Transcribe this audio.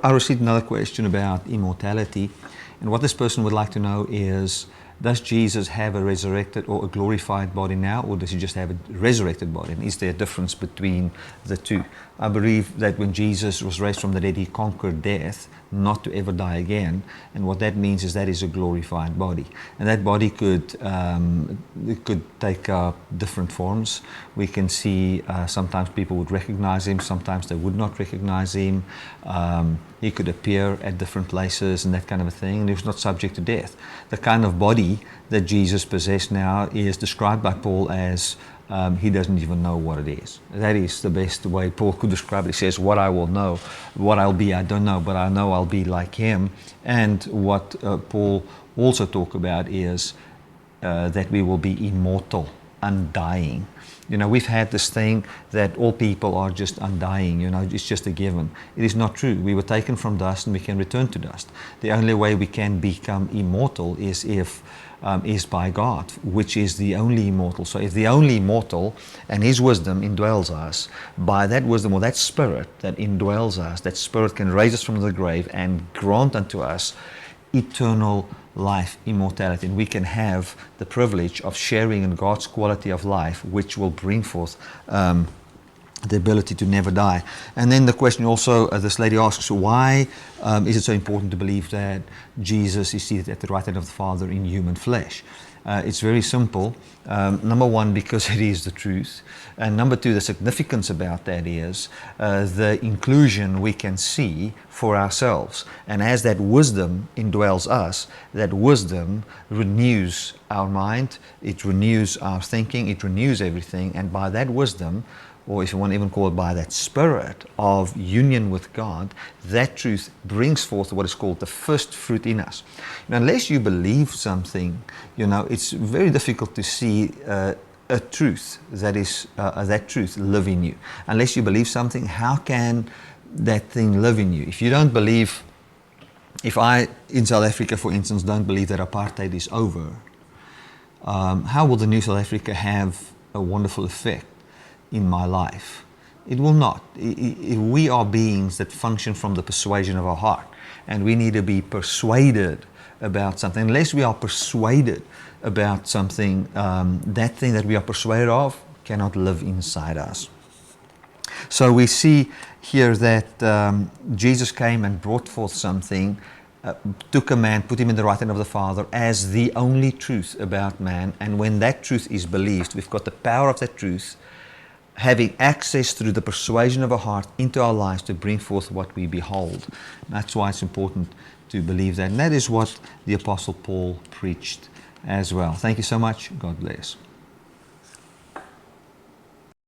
I received another question about immortality, and what this person would like to know is, does Jesus have a resurrected or a glorified body now, or does he just have a resurrected body? And is there a difference between the two? I believe that when Jesus was raised from the dead, he conquered death, not to ever die again. And what that means is that is a glorified body. And that body could take different forms. We can see sometimes people would recognize him, sometimes they would not recognize him. He could appear at different places and that kind of a thing. And he was not subject to death. The kind of body that Jesus possessed now is described by Paul as he doesn't even know what it is. That is the best way Paul could describe it. He says, what I will know, what I'll be, I don't know, but I know I'll be like him. And what Paul also talks about is that we will be immortal, undying. You know, we've had this thing that all people are just undying, you know, it's just a given. It is not true. We were taken from dust and we can return to dust. The only way we can become immortal is by God, which is the only immortal. So if the only immortal and his wisdom indwells us, by that wisdom or that spirit that indwells us, that spirit can raise us from the grave and grant unto us eternal life, immortality, and we can have the privilege of sharing in God's quality of life, which will bring forth the ability to never die. And then the question also, this lady asks, why is it so important to believe that Jesus is seated at the right hand of the Father in human flesh? It's very simple. Number one, because it is the truth. And number two, the significance about that is the inclusion we can see for ourselves. And as that wisdom indwells us, that wisdom renews our mind, it renews our thinking, it renews everything. And by that wisdom, or if you want to even call it by that spirit of union with God, that truth brings forth what is called the first fruit in us. Now, unless you believe something, you know, it's very difficult to see a truth that truth live in you. Unless you believe something, how can that thing live in you? If you don't believe, if I, in South Africa, for instance, don't believe that apartheid is over, how will the new South Africa have a wonderful effect in my life? It will not. We are beings that function from the persuasion of our heart, and we need to be persuaded about something. Unless we are persuaded about something, that thing that we are persuaded of cannot live inside us. So we see here that Jesus came and brought forth something, took a man, put him in the right hand of the Father as the only truth about man, and when that truth is believed, we've got the power of that truth having access through the persuasion of our heart into our lives to bring forth what we behold. That's why it's important to believe that. And that is what the Apostle Paul preached as well. Thank you so much. God bless.